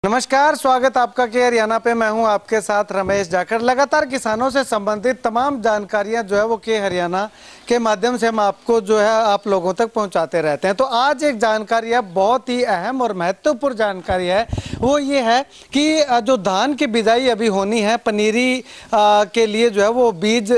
नमस्कार, स्वागत आपका के हरियाणा पे। मैं हूं आपके साथ रमेश जाखड़। लगातार किसानों से संबंधित तमाम जानकारियां जो है वो के हरियाणा के माध्यम से हम आपको जो है आप लोगों तक पहुंचाते रहते हैं। तो आज एक जानकारी है, बहुत ही अहम और महत्वपूर्ण जानकारी है। वो ये है कि जो धान की बिजाई अभी होनी है, पनीरी के लिए जो है वो बीज,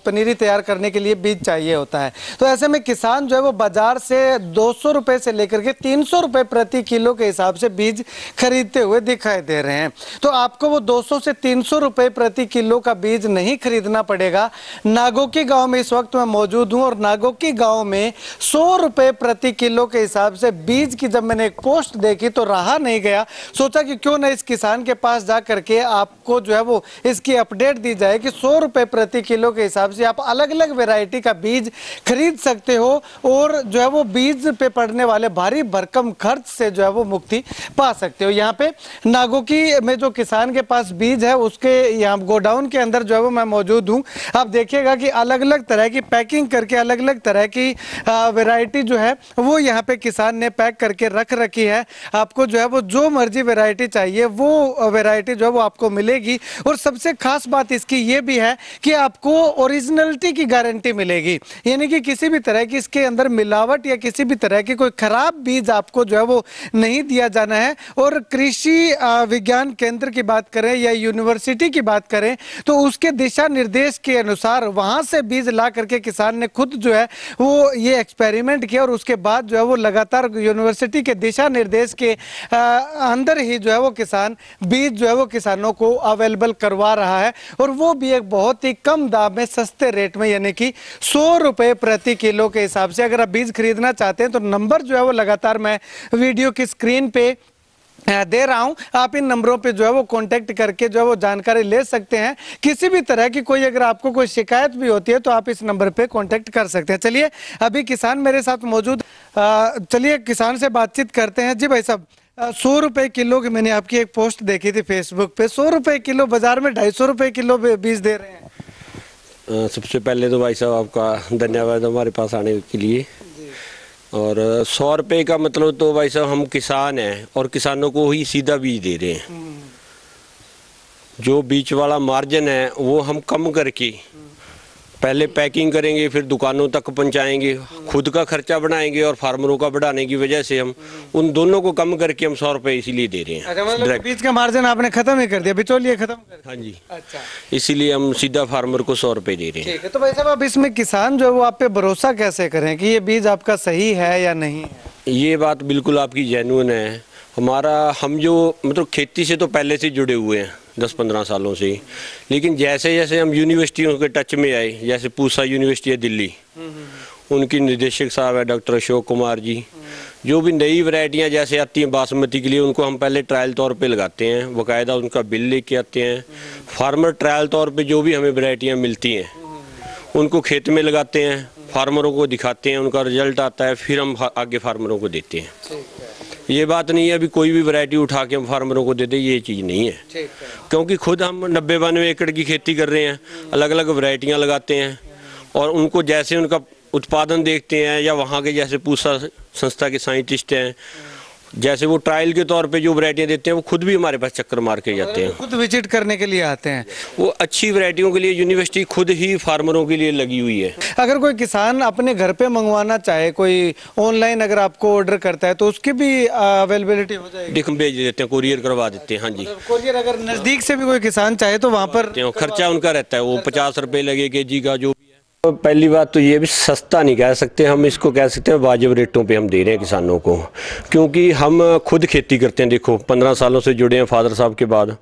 पनीरी तैयार करने के लिए बीज चाहिए होता है। तो ऐसे में किसान जो है वो बाजार से 200 रुपये से लेकर के 300 रुपये प्रति किलो के हिसाब से बीज खरीदते हुए दिखाई दे रहे हैं। तो आपको वो 200 से 300 रुपए प्रति किलो का बीज नहीं खरीदना पड़ेगा। नागोकी गांव में इस वक्त मैं मौजूद हूं और नागोकी गांव में 100 रुपए प्रति किलो के हिसाब से बीज की जब मैंने एक पोस्ट देखी तो रहा नहीं गया। सोचा कि क्यों ना इस किसान के पास जा करके आपको जो है वो इसकी अपडेट दी जाए कि 100 रुपए प्रति किलो के हिसाब से आप अलग अलग वेराइटी का बीज खरीद सकते हो और जो है वो बीज पे पड़ने वाले भारी भरकम खर्च से जो है वो मुक्ति पा सकते हो। यहाँ पे नागोकी में जो किसान के पास बीज है उसके यहाँ गोडाउन के अंदर जो है वो मैं मौजूद हूँ। आप देखिएगा कि अलग अलग तरह की पैकिंग करके अलग अलग तरह की वैरायटी जो है वो यहाँ पे किसान ने पैक करके रख रखी है। आपको जो है वो जो मर्जी वैरायटी चाहिए वो वैरायटी जो है वो आपको मिलेगी। और सबसे खास बात इसकी ये भी है कि आपको ओरिजिनलिटी की गारंटी मिलेगी, यानी कि किसी भी तरह की इसके अंदर मिलावट या किसी भी तरह की कोई खराब बीज आपको जो है वो नहीं दिया जाना है। और कृषि विज्ञान केंद्र की बात करें या यूनिवर्सिटी की बात करें तो उसके दिशा निर्देश के अनुसार वहां से बीज ला करके किसान ने खुद जो है वो ये एक्सपेरिमेंट किया और उसके बाद जो है वो लगातार यूनिवर्सिटी के दिशा निर्देश के अंदर ही जो है वो किसान बीज जो है वो किसानों को अवेलेबल करवा रहा है। और वो भी एक बहुत ही कम दाम में, सस्ते रेट में, यानी कि 100 रुपए प्रति किलो के हिसाब से। अगर आप बीज खरीदना चाहते हैं तो नंबर जो है वो लगातार मैं वीडियो की स्क्रीन पे दे रहा हूं। आप इन नंबरों पे जो है वो कांटेक्ट करके जो है वो जानकारी ले सकते हैं। किसी भी तरह की कोई अगर आपको कोई शिकायत भी होती है तो आप इस नंबर पे कांटेक्ट कर सकते हैं। चलिए, अभी किसान मेरे साथ मौजूद, चलिए किसान से बातचीत करते हैं। जी भाई साहब, 100 रुपए किलो की मैंने आपकी एक पोस्ट देखी थी फेसबुक पे। 100 रुपए किलो, बाजार में 250 रुपए किलो बीज दे रहे हैं। सबसे पहले तो भाई साहब आपका धन्यवाद हमारे पास आने के लिए। और 100 रुपये का मतलब तो भाई साहब हम किसान हैं और किसानों को ही सीधा बीज दे रहे हैं। जो बीच वाला मार्जिन है वो हम कम करके पहले पैकिंग करेंगे, फिर दुकानों तक पहुंचाएंगे, खुद का खर्चा बढ़ाएंगे और फार्मरों का बढ़ाने की वजह से हम उन दोनों को कम करके हम 100 रुपये इसीलिए दे रहे हैं। अच्छा, मतलब बीच का मार्जिन आपने खत्म ही कर दिया, बिचौलिए खत्म कर। हाँ जी। अच्छा, इसीलिए हम सीधा फार्मर को 100 रुपये दे रहे हैं। ठीक है। तो भाई साहब, अब इसमें किसान जो है वो आप पे भरोसा कैसे करें कि ये बीज आपका सही है या नहीं है? ये बात बिल्कुल आपकी जेन्युइन है। हम जो मतलब खेती से तो पहले से जुड़े हुए हैं 10-15 सालों से, लेकिन जैसे जैसे हम यूनिवर्सिटियों के टच में आए, जैसे पूसा यूनिवर्सिटी है दिल्ली, उनकी निदेशक साहब है डॉक्टर अशोक कुमार जी, जो भी नई वैरायटियां जैसे आती हैं बासमती के लिए, उनको हम पहले ट्रायल तौर पे लगाते हैं, बाकायदा उनका बिल लेके आते हैं। फार्मर ट्रायल तौर पे जो भी हमें वैरायटियाँ मिलती हैं उनको खेत में लगाते हैं, फार्मरों को दिखाते हैं, उनका रिजल्ट आता है, फिर हम आगे फार्मरों को देते हैं। ये बात नहीं है अभी कोई भी वैरायटी उठा के हम फार्मरों को दे दें, ये चीज़ नहीं है। क्योंकि खुद हम 90-92 एकड़ की खेती कर रहे हैं, अलग अलग वैरायटियाँ लगाते हैं और उनको जैसे उनका उत्पादन देखते हैं, या वहाँ के जैसे पूसा संस्था के साइंटिस्ट हैं, जैसे वो ट्रायल के तौर पे जो वैरायटियाँ देते हैं वो खुद भी हमारे पास चक्कर मार के जाते हैं, खुद विजिट करने के लिए आते हैं। वो अच्छी वैरायटियों के लिए यूनिवर्सिटी खुद ही फार्मरों के लिए लगी हुई है। अगर कोई किसान अपने घर पे मंगवाना चाहे, कोई ऑनलाइन अगर आपको ऑर्डर करता है तो उसकी भी अवेलेबिलिटी हो जाएगी? देखो, हम भेज देते हैं, कुरियर करवा देते हैं। हाँ जी, कोरियर अगर नजदीक से भी कोई किसान चाहे तो वहाँ पर खर्चा उनका रहता है, वो 50 रुपये लगे केजी का जो भी है। तो पहली बात तो ये भी सस्ता नहीं कह सकते हम, इसको कह सकते हैं वाजिब रेटों पे हम दे रहे हैं किसानों को, क्योंकि हम खुद खेती करते हैं। देखो 15 सालों से जुड़े हैं फादर साहब के बाद,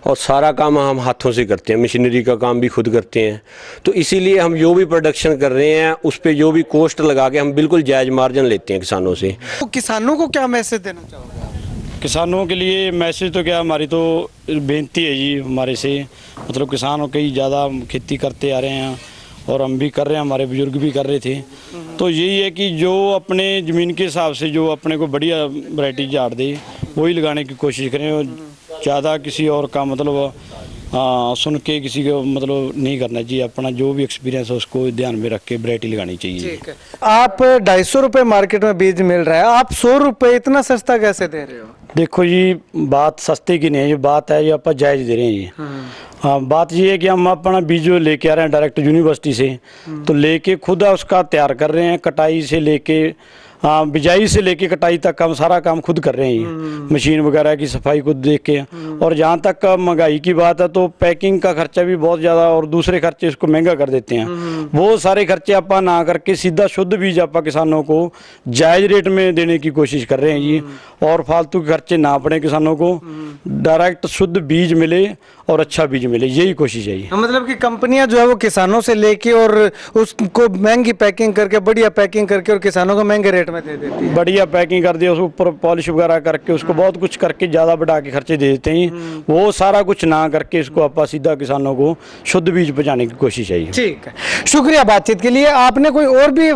और सारा काम हम हाथों से करते हैं, मशीनरी का काम भी खुद करते हैं। तो इसीलिए हम जो भी प्रोडक्शन कर रहे हैं उस पर जो भी कॉस्ट लगा के हम बिल्कुल जायज़ मार्जिन लेते हैं किसानों से। तो किसानों को क्या मैसेज देना चाहोगे? किसानों के लिए मैसेज तो क्या, हमारी तो बेनती है जी हमारे से, मतलब किसानों कई ज़्यादा खेती करते आ रहे हैं और हम भी कर रहे हैं, हमारे बुजुर्ग भी कर रहे थे। तो यही है कि जो अपने ज़मीन के हिसाब से जो अपने को बढ़िया वैरायटी झाड़ दे वही लगाने की कोशिश करें, और ज़्यादा किसी और का मतलब सुन के किसी को मतलब नहीं करना चाहिए। अपना जो भी एक्सपीरियंस है उसको ध्यान में रख के वैरायटी लगानी चाहिए। ठीक है। आप 250 रुपये मार्केट में बीज मिल रहा है, आप 100 रुपये इतना सस्ता कैसे दे रहे हो? देखो जी, बात सस्ते की नहीं है, ये बात है ये आप जायज़ दे रहे हैं जी। हाँ, बात ये है कि हम अपना बीज जो लेके आ रहे हैं डायरेक्ट यूनिवर्सिटी से, तो लेके खुद उसका तैयार कर रहे हैं, कटाई से लेके बिजाई से लेके कटाई तक हम सारा काम खुद कर रहे हैं ये, मशीन वगैरह की सफाई खुद देख के। और जहाँ तक महंगाई की बात है तो पैकिंग का खर्चा भी बहुत ज़्यादा और दूसरे खर्चे इसको महंगा कर देते हैं। वो सारे खर्चे आप ना करके सीधा शुद्ध बीज आप किसानों को जायज़ रेट में देने की कोशिश कर रहे हैं जी, और फालतू के खर्चे ना पड़े किसानों को, डायरेक्ट शुद्ध बीज मिले और अच्छा बीज मिले, यही कोशिश है। मतलब कि कंपनियां जो है वो किसानों से लेके और उसको महंगी पैकिंग करके, बढ़िया पैकिंग करके और किसानों को महंगे रेट में दे देती है। बढ़िया पैकिंग कर दिया, उसको ऊपर पॉलिश वगैरह करके उसको बहुत कुछ करके ज़्यादा बढ़ा के खर्चे दे देते हैं। वो सारा कुछ ना करके इसको आप सीधा किसानों को शुद्ध बीज पहुँचाने की कोशिश है। ठीक है, शुक्रिया बातचीत के लिए। आपने कोई और भी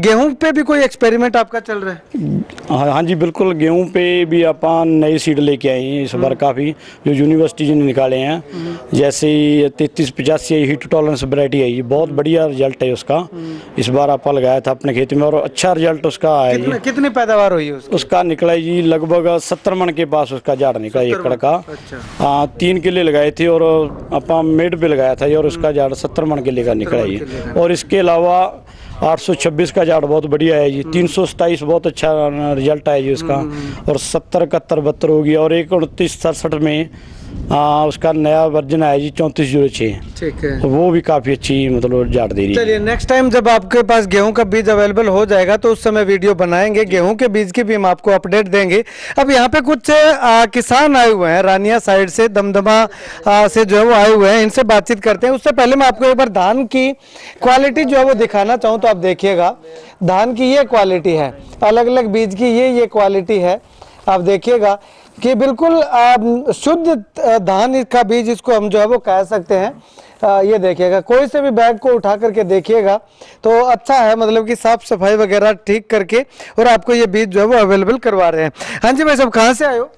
गेहूं पे भी कोई एक्सपेरिमेंट आपका चल रहा है? हाँ जी बिल्कुल, गेहूं पे भी आप नई सीड लेके आए हैं इस बार, काफ़ी जो यूनिवर्सिटी ने निकाले हैं, जैसे 3385 हीट टॉलरेंस वैरायटी है, ये बहुत बढ़िया रिजल्ट है उसका। इस बार आप लगाया था अपने खेत में और अच्छा रिजल्ट उसका आया। कितनी पैदावार हुई है उसका निकला जी लगभग 70 मन के पास उसका झाड़ निकला एकड़ का। हाँ, 3 किले लगाए थे और अपा मेड पे लगाया था और उसका झाड़ 70 मन किले का निकला ये। और इसके अलावा 826 का झाड़ बहुत बढ़िया है जी, 327 बहुत अच्छा रिजल्ट है जी उसका, और 70 71 72 हो गया, और 12967 में उसका नया वर्जन आया जी 3406। ठीक है, तो वो भी काफ़ी अच्छी मतलब झाड़ दे रही है। चलिए नेक्स्ट टाइम जब आपके पास गेहूं का बीज अवेलेबल हो जाएगा तो उस समय वीडियो बनाएंगे, गेहूं के बीज की भी हम आपको अपडेट देंगे। अब यहाँ पे कुछ किसान आए हुए हैं रानिया साइड से, दमदमा से जो है वो आए हुए हैं, इनसे बातचीत करते हैं। उससे पहले मैं आपको एक बार धान की क्वालिटी जो है वो दिखाना चाहूँ तो आप देखिएगा, धान की ये क्वालिटी है, अलग अलग बीज की ये क्वालिटी है। आप देखिएगा कि बिल्कुल शुद्ध धान का बीज इसको हम जो है वो कह सकते हैं। ये देखिएगा, कोई से भी बैग को उठा करके देखिएगा तो अच्छा है, मतलब कि साफ सफाई वगैरह ठीक करके और आपको ये बीज जो है वो अवेलेबल करवा रहे हैं। हाँ जी भाई साहब, कहाँ से आए हो?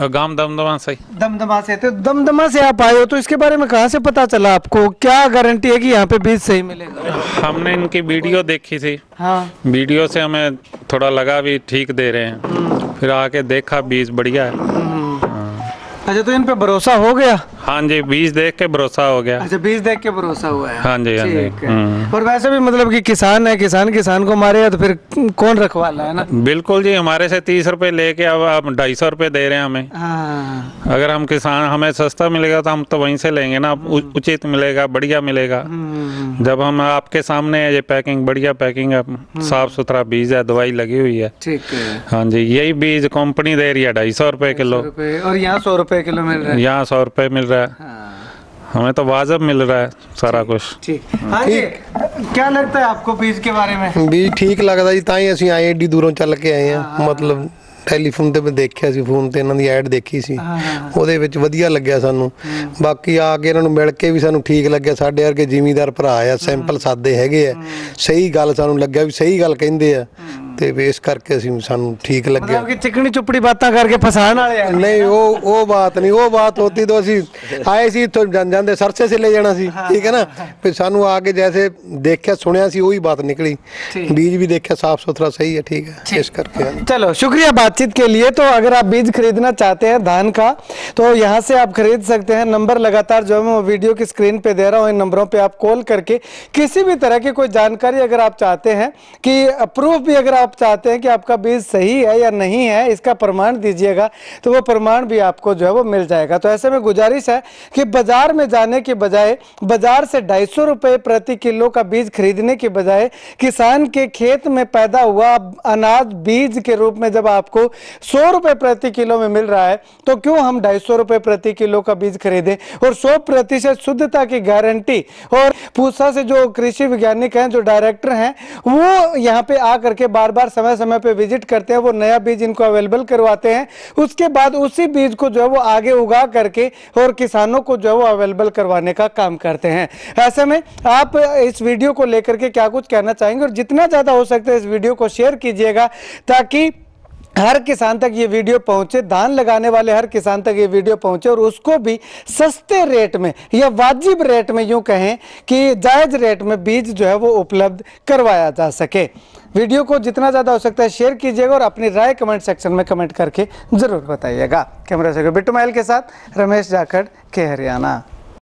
गांव दमदमा से। दमदमा से? तो दमदमा से आप आए हो तो इसके बारे में कहाँ से पता चला आपको? क्या गारंटी है कि यहाँ पे बीज सही मिलेगा? हमने इनकी वीडियो देखी थी। हाँ, वीडियो से हमें थोड़ा लगा भी ठीक दे रहे हैं, फिर आके देखा बीज बढ़िया है। अच्छा, तो इन पे भरोसा हो गया? हाँ जी, बीज देख के भरोसा हो गया। अच्छा, बीज देख के भरोसा हुआ है। हाँ जी, हाँ जी। ठीक है। और वैसे भी मतलब कि किसान है, किसान को मारेगा तो फिर कौन रखवाला है ना? बिल्कुल जी, हमारे से 30 रुपए लेके अब आप 250 रुपए दे रहे हैं हमें। हाँ। अगर हम किसान, हमें सस्ता मिलेगा तो हम तो वहीं से लेंगे ना, उचित मिलेगा, बढ़िया मिलेगा। जब हम आपके सामने है, ये पैकिंग बढ़िया पैकिंग है, साफ सुथरा बीज है, दवाई लगी हुई है। ठीक है। हाँ जी, यही बीज कंपनी दे रही है 250 रुपए किलो, और यहाँ 100 रुपए किलो मिल रहा है। यहाँ 100 रुपए मिल रहा है। हमें तो वाजिब मिल रहा है सारा कुछ। ठीक। हाँ जी, क्या लगता है आपको बीज के बारे में? बीज ठीक लगदा जी, ਤਾਂ ਹੀ ਅਸੀਂ ਆਏ ਏਡੀ ਦੂਰੋਂ ਚੱਲ ਕੇ ਆਏ ਆ। ਮਤਲਬ ਟੈਲੀਫੋਨ ਤੇ ਮੈਂ ਦੇਖਿਆ ਸੀ, ਫੋਨ ਤੇ ਇਹਨਾਂ ਦੀ ਐਡ ਦੇਖੀ ਸੀ, ਉਹਦੇ ਵਿੱਚ ਵਧੀਆ ਲੱਗਿਆ ਸਾਨੂੰ। ਬਾਕੀ ਆ ਕੇ ਇਹਨਾਂ ਨੂੰ ਮਿਲ ਕੇ ਵੀ ਸਾਨੂੰ ਠੀਕ ਲੱਗਿਆ। ਸਾਡੇ ਵਰਗੇ ਜ਼ਿਮੀਂਦਾਰ ਭਰਾ ਆ, ਸੈਂਪਲ ਸਾਦੇ ਹੈਗੇ ਆ, ਸਹੀ ਗੱਲ ਸਾਨੂੰ ਲੱਗਿਆ ਵੀ ਸਹੀ ਗੱਲ ਕਹਿੰਦੇ ਆ, ਤੇ ਇਸ ਕਰਕੇ ਅਸੀਂ ਸਾਨੂੰ ठीक लगे। मतलब कि चिकनी चुपड़ी बातें करके फंसाने वाले हैं? नहीं, वो बात नहीं, वो बात होती तो ਅਸੀਂ ਆਏ ਸੀ तो ਜਾਂਦੇ सरसे से ले जाना सी, ठीक है ना। फिर ਸਾਨੂੰ आके जैसे देखा सुनिया सी वही बात निकली, बीज भी देखा साफ सुथरा सही है, ठीक है, इस करके। चलो शुक्रिया बातचीत के लिए। तो अगर आप बीज खरीदना चाहते हैं धान का तो यहाँ से आप खरीद सकते हैं। नंबर लगातार जो है मैं वीडियो की स्क्रीन पे दे रहा हूँ, इन नंबरों पे आप कॉल करके किसी भी तरह की कोई जानकारी अगर आप चाहते हैं कि प्रूफ भी अगर आप चाहते हैं कि आपका बीज सही है या नहीं है, इसका प्रमाण दीजिएगा तो वो प्रमाण भी आपको जो है वो मिल जाएगा। तो ऐसे में गुजारिश है कि बाजार में जाने के बजाय, बाजार से 250 रुपये प्रति किलो का बीज खरीदने के बजाय, किसान के खेत में पैदा हुआ अनाज बीज के रूप में जब आपको 100 रुपये प्रति किलो में मिल रहा है तो क्यों हम 250 रुपये प्रति किलो का बीज खरीदें। और 100% शुद्धता की गारंटी, और पूसा से जो कृषि वैज्ञानिक हैं, जो डायरेक्टर हैं, वो यहाँ पे आकर के बार बार समय समय पे विजिट करते हैं, वो नया बीज इनको अवेलेबल करवाते हैं। उसके बाद उसी बीज को जो है वो आगे उगा करके और किसानों को जो है वो अवेलेबल करवाने का काम करते हैं। ऐसे में आप इस वीडियो को लेकर के क्या कुछ कहना चाहेंगे, और जितना ज्यादा हो सकता है इस वीडियो को शेयर कीजिएगा ताकि हर किसान तक ये वीडियो पहुंचे, धान लगाने वाले हर किसान तक ये वीडियो पहुंचे और उसको भी सस्ते रेट में या वाजिब रेट में, यूं कहें कि जायज़ रेट में बीज जो है वो उपलब्ध करवाया जा सके। वीडियो को जितना ज़्यादा हो सकता है शेयर कीजिएगा और अपनी राय कमेंट सेक्शन में कमेंट करके ज़रूर बताइएगा। कैमरा से बिट्टू महल के साथ रमेश जाखड़ के हरियाणा।